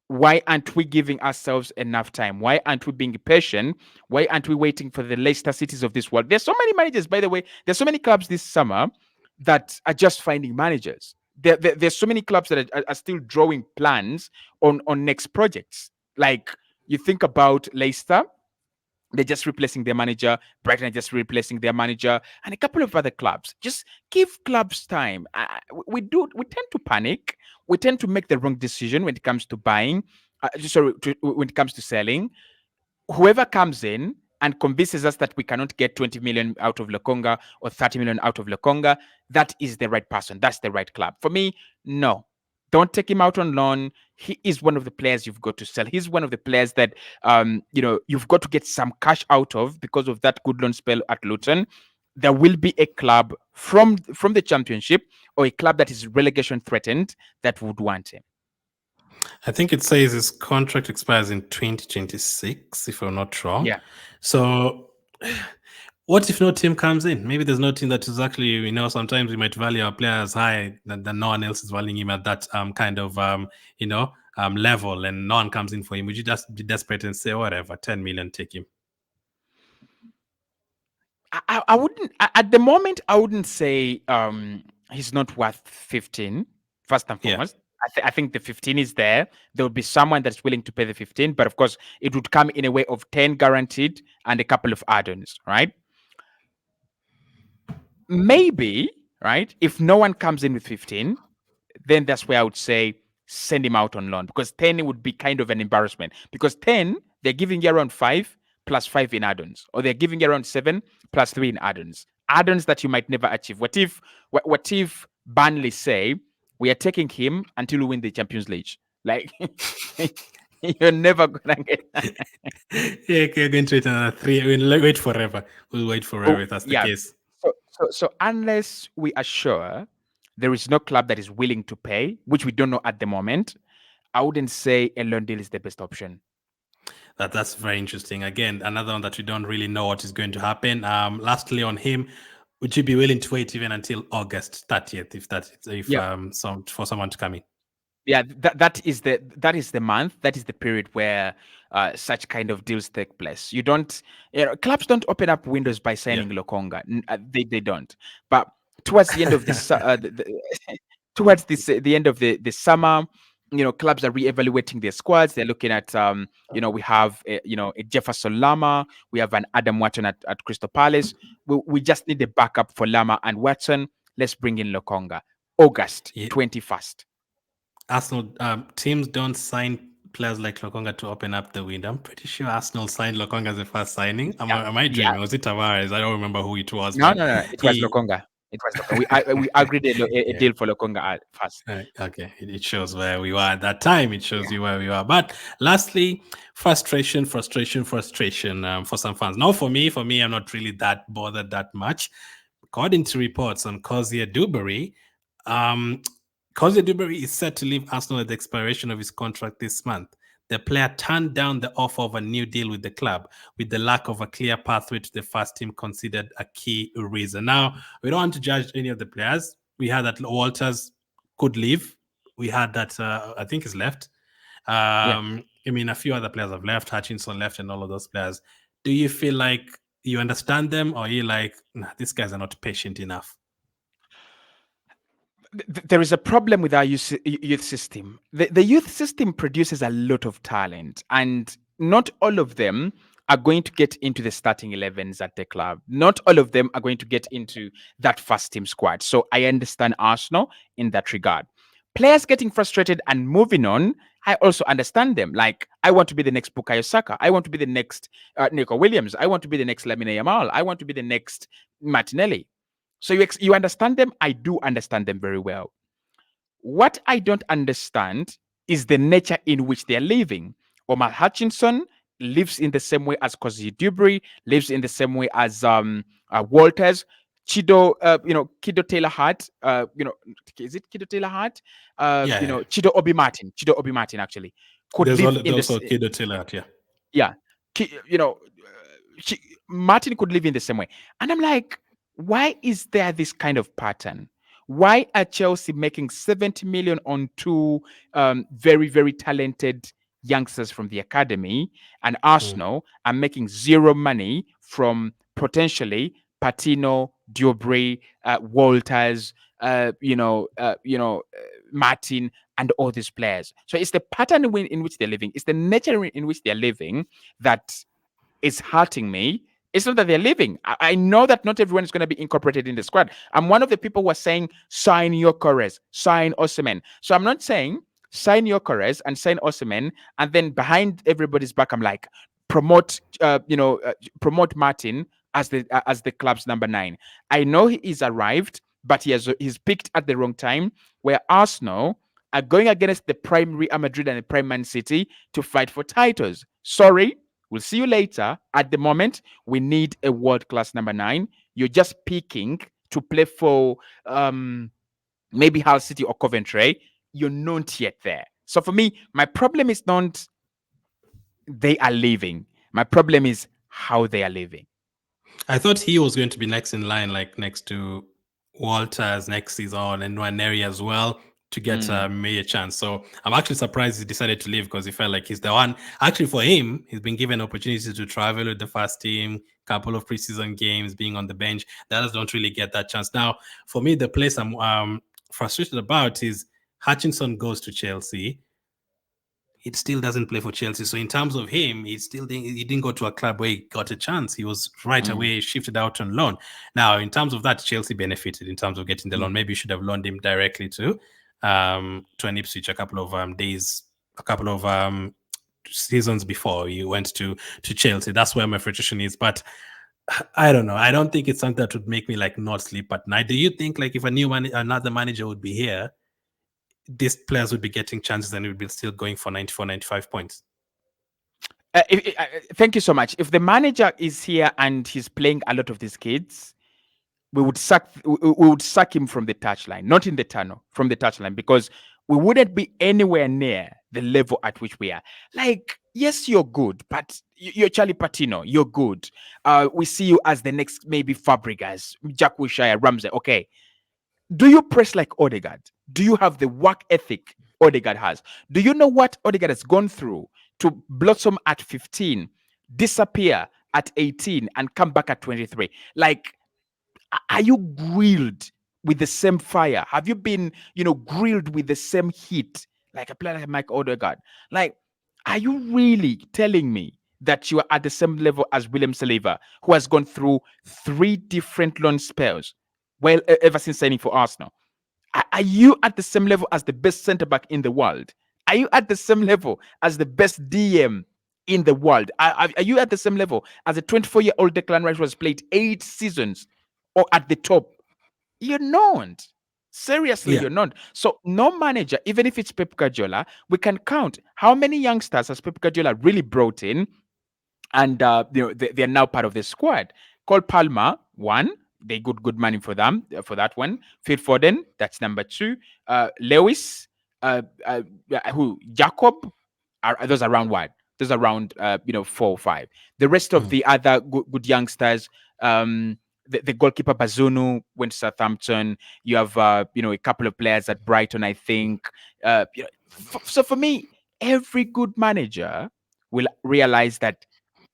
Why aren't we giving ourselves enough time? Why aren't we being patient? Why aren't we waiting for the Leicester Cities of this world? There's so many managers, by the way. There's so many clubs this summer that are just finding managers. There's so many clubs that are still drawing plans on next projects. Like, you think about Leicester, they're just replacing their manager. Brighton are just replacing their manager, and a couple of other clubs. Just give clubs time. We tend to panic. We tend to make the wrong decision when it comes to buying. When it comes to selling. Whoever comes in and convinces us that we cannot get 20 million out of Lokonga or 30 million out of Lokonga, that is the right person. That's the right club. For me, no. Don't take him out on loan. He is one of the players you've got to sell. He's one of the players that you've got to get some cash out of because of that good loan spell at Luton. There will be a club from the Championship or a club that is relegation threatened that would want him. I think it says his contract expires in 2026, if I'm not wrong. Yeah. So What if no team comes in? Maybe there's no team that is actually, sometimes we might value our players high than no one else is valuing him at that kind of level, and no one comes in for him. Would you just be desperate and say, whatever, 10 million, take him? I wouldn't at the moment. I wouldn't say he's not worth 15. First and Yeah. foremost, I think the 15 is there. There would be someone that's willing to pay the 15, but of course, it would come in a way of 10 guaranteed and a couple of add-ons, right? Maybe, right? If no one comes in with 15, then that's where I would say send him out on loan, because 10 would be kind of an embarrassment, because 10 they're giving you around 5 plus 5 in add-ons, or they're giving you around 7 plus 3 in add-ons that you might never achieve. What if Burnley say we are taking him until we win the Champions League? Like, you're never gonna get that. Yeah, you're going to wait another 3. We'll wait forever. We'll wait forever Oh, if that's the yeah. case. So unless we are sure there is no club that is willing to pay, which we don't know at the moment, I wouldn't say a loan deal is the best option. That's very interesting. Again, another one that we don't really know what is going to happen. Lastly, on him, would you be willing to wait even until August 30th for someone to come in? Yeah, that is the month, that is the period where such kind of deals take place. Clubs don't open up windows by signing Lokonga. They don't. But towards the end of this, towards the end of the summer, clubs are reevaluating their squads. They're looking at, we have a Jefferson Lama, we have an Adam Watson at Crystal Palace. We just need a backup for Lama and Watson. Let's bring in Lokonga. August 21st. Arsenal teams don't sign players like Lokonga to open up the window. I'm pretty sure Arsenal signed Lokonga as the first signing. Am I dreaming? Was it Tavares? I don't remember who it was. No. It was Lokonga. It was Lokonga. We agreed a deal for Lokonga at first. Okay, it shows where we were at that time. It shows you where we were. But lastly, frustration for some fans. Not for me. For me, I'm not really that bothered that much. According to reports on Cozier-Duberry, Cozier-Duberry is set to leave Arsenal at the expiration of his contract this month. The player turned down the offer of a new deal with the club, with the lack of a clear pathway to the first team considered a key reason. Now, we don't want to judge any of the players. We had that Walters could leave. We had that, I think he's left. I mean, a few other players have left. Hutchinson left and all of those players. Do you feel like you understand them, or are you like, nah, these guys are not patient enough? There is a problem with our youth system. The youth system produces a lot of talent, and not all of them are going to get into the starting 11s at the club. Not all of them are going to get into that first team squad. So I understand Arsenal in that regard. Players getting frustrated and moving on, I also understand them. Like, I want to be the next Bukayo Saka. I want to be the next Nico Williams. I want to be the next Lamine Yamal. I want to be the next Martinelli. So you understand them? I do understand them very well. What I don't understand is the nature in which they're living. Omar Hutchinson lives in the same way as Cozier-Duberry, lives in the same way as Walters. Kido Taylor Hart, is it Kido Taylor Hart? Chido Obi Martin actually could There's live in also Kido Taylor Hart, yeah. Martin could live in the same way. And I'm like, why is there this kind of pattern? Why are Chelsea making 70 million on two very, very talented youngsters from the academy, and Arsenal are making zero money from potentially Patino, Duberry, Walters, Martin, and all these players? So it's the pattern in which they're living. It's the nature in which they're living that is hurting me. It's not that they're leaving. I know that not everyone is going to be incorporated in the squad. I'm one of the people who are saying sign Gyökeres, sign Osimhen. So I'm not saying sign Gyökeres and sign Osimhen, and then behind everybody's back, I'm like, promote Martin as the club's number 9. I know he's arrived, but he's picked at the wrong time. Where Arsenal are going against the prime Real Madrid and the prime Man City to fight for titles. Sorry. We'll see you later. At the moment, we need a world-class number 9. You're just picking to play for maybe Hull City or Coventry. You're not yet there. So for me, my problem is not they are leaving. My problem is how they are leaving. I thought he was going to be next in line, like next to Walters next season and Nwaneri as well to get a major chance. So I'm actually surprised he decided to leave because he felt like he's the one. Actually, for him, he's been given opportunities to travel with the first team, couple of preseason games, being on the bench. The others don't really get that chance. Now, for me, the place I'm frustrated about is Hutchinson goes to Chelsea. It still doesn't play for Chelsea. So in terms of him, he didn't go to a club where he got a chance. He was right away shifted out on loan. Now, in terms of that, Chelsea benefited in terms of getting the loan. Maybe you should have loaned him directly to an Ipswich a couple of days, a couple of seasons before you went to Chelsea. That's where my frustration is. But I don't know. I don't think it's something that would make me like not sleep at night. Do you think like if another manager would be here, these players would be getting chances and would be still going for 94, 95 points? Thank you so much. If the manager is here and he's playing a lot of these kids, we would sack him from the touchline, not in the tunnel, from the touchline, because we wouldn't be anywhere near the level at which we are. Like, yes, you're good, but you're Charlie Patino, you're good. We see you as the next maybe Fabregas, Jack Wilshere, Ramsey. Okay. Do you press like Odegaard? Do you have the work ethic Odegaard has? Do you know what Odegaard has gone through to blossom at 15, disappear at 18, and come back at 23? Like, are you grilled with the same fire? Have you been, grilled with the same heat like a player like Mike Odegaard? Like, are you really telling me that you are at the same level as William Saliba, who has gone through 3 different loan spells? Well, ever since signing for Arsenal, are you at the same level as the best centre back in the world? Are you at the same level as the best DM in the world? Are you at the same level as a 24-year-old Declan Rice who has played 8 seasons or at the top? You're not. Seriously, you're not. So no manager, even if it's Pep Guardiola, we can count how many youngsters has Pep Guardiola really brought in, and they're now part of the squad. Cole Palmer, 1. They got good money for them for that one. Phil Foden, that's number 2. Lewis, who Jacob, are those around what? Those around 4 or 5. The rest of the other good youngsters, the goalkeeper Bazunu went to Southampton. You have a couple of players at Brighton, I think. So for me, every good manager will realize that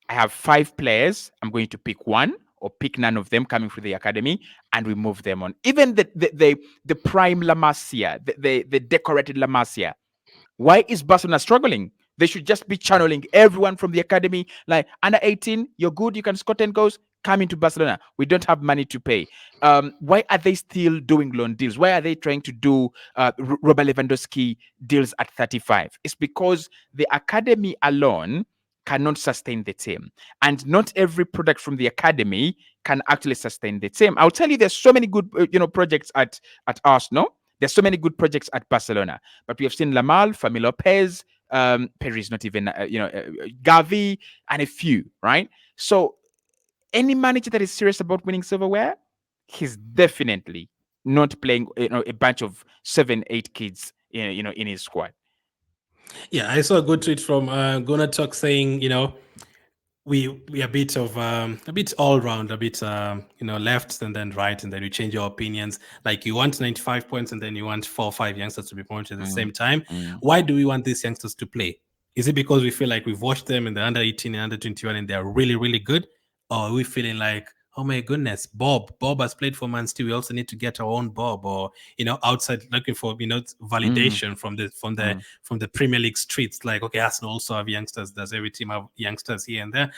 I have 5 players. I'm going to pick 1 or pick none of them coming through the academy, and we move them on. Even the prime La Masia, the decorated La Masia. Why is Barcelona struggling? They should just be channeling everyone from the academy. Like, under 18, you're good, you can score 10 goals, come into Barcelona. We don't have money to pay. Why are they still doing loan deals? Why are they trying to do Robert Lewandowski deals at 35? It's because the academy alone cannot sustain the team, and not every product from the academy can actually sustain the team. I'll tell you, there's so many good projects at Arsenal. There's so many good projects at Barcelona, but we have seen Lamal, Fami Lopez, Perry is not even Gavi, and a few, right? So any manager that is serious about winning silverware, he's definitely not playing a bunch of 7-8 kids in his squad. Yeah, I saw a good tweet from Gunnar Talk saying, we are a bit all round, a bit left and then right, and then we change our opinions. Like, you want 95 points and then you want 4 or 5 youngsters to be promoted at the same time. Why do we want these youngsters to play? Is it because we feel like we've watched them in the under 18 and under 21 and they're really, really good? Or are we feeling like, oh my goodness, Bob has played for Man City, we also need to get our own Bob? Or outside looking for validation from the Premier League streets, like, okay, Arsenal also have youngsters, does every team have youngsters here and there?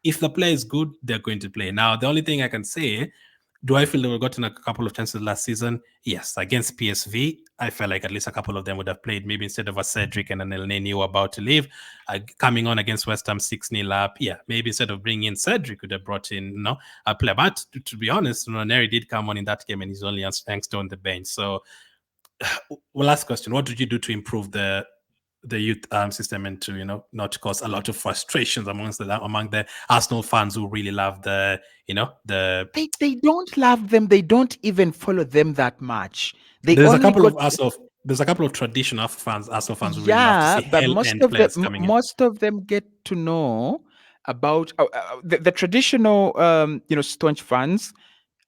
If the player is good, they're going to play. Now, the only thing I can say, do I feel that we've gotten a couple of chances last season? Yes. Against PSV, I felt like at least a couple of them would have played, maybe instead of a Cedric and an El Neni who were about to leave. Coming on against West Ham 6-0 up, yeah, maybe instead of bringing in Cedric, could have brought in a player. But to be honest, Neri did come on in that game and he's only youngster on the bench. So, last question, what did you do to improve the youth system and to not cause a lot of frustrations among the Arsenal fans who really love the they don't love them, they don't even follow them that much. There's a couple of traditional fans, Arsenal fans who really love to see but hell-end players coming in. Most of them get to know About the traditional, staunch fans,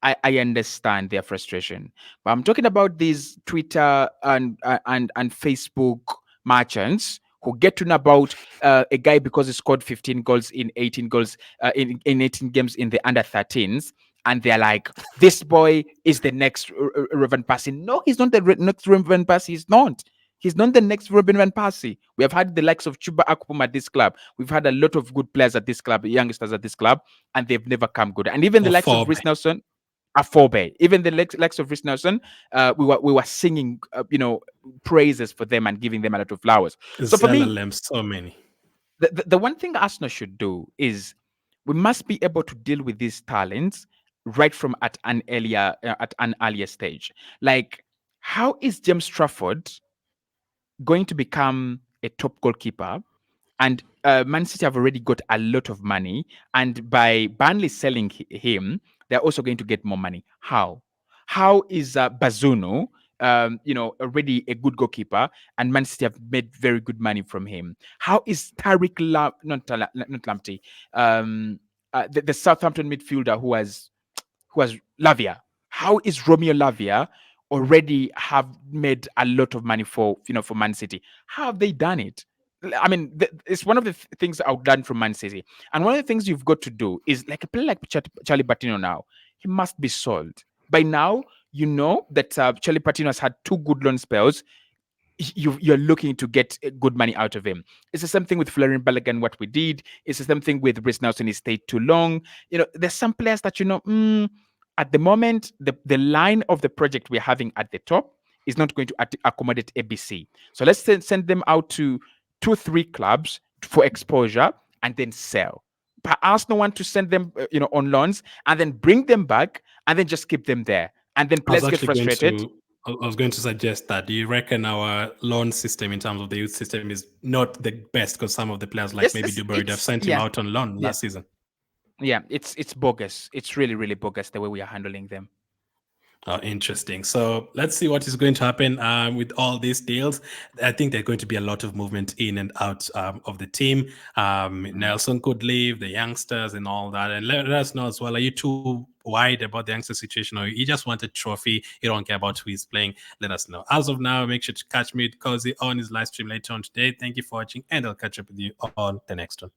I understand their frustration, but I'm talking about these Twitter and Facebook merchants who get to know about a guy because he scored 15 goals in 18 goals in 18 games in the under 13s, and they're like, "This boy is the next Robin Persie." No, he's not the next Robin Persie. He's not. He's not the next Robin Van Persie. We have had the likes of Chuba Akpom at this club. We've had a lot of good players at this club, youngsters at this club, and they've never come good. And even the Or likes of Reiss Nelson, Afobe. Even the likes of Reiss Nelson, we were singing, praises for them and giving them a lot of flowers. So for me, ZLM, so many. the one thing Arsenal should do is we must be able to deal with these talents right from at an earlier stage. Like, how is James Trafford going to become a top goalkeeper? And Man City have already got a lot of money, and by Burnley selling him, they're also going to get more money. How? How is Bazuno, already a good goalkeeper, and Man City have made very good money from him? How is not Lamptey, the Southampton midfielder who has Lavia? How is Romeo Lavia already have made a lot of money for Man City? How have they done it? I mean, it's one of the things I've done from Man City, and one of the things you've got to do is, like a player like Charlie Patino now, he must be sold by now. You know that Charlie Patino has had 2 good loan spells. You're looking to get good money out of him. It's the same thing with Florian Balogun, what we did. It's the same thing with Reiss Nelson. He stayed too long. There's some players that, at the moment, the line of the project we're having at the top is not going to accommodate ABC. So let's send them out to 2-3 clubs for exposure and then sell. But Arsenal want to send them, on loans and then bring them back and then just keep them there. And then players get frustrated. I was going to suggest that. Do you reckon our loan system in terms of the youth system is not the best? Because some of the players, like maybe Duberry, they've sent him out on loan last season. Yeah, it's bogus. It's really, really bogus the way we are handling them. Oh, interesting. So let's see what is going to happen with all these deals. I think there's going to be a lot of movement in and out of the team. Nelson could leave, the youngsters and all that. And let us know as well, are you too worried about the youngster situation, or you just want a trophy? You don't care about who is playing? Let us know. As of now, make sure to catch me with Cozy on his live stream later on today. Thank you for watching, and I'll catch up with you on the next one.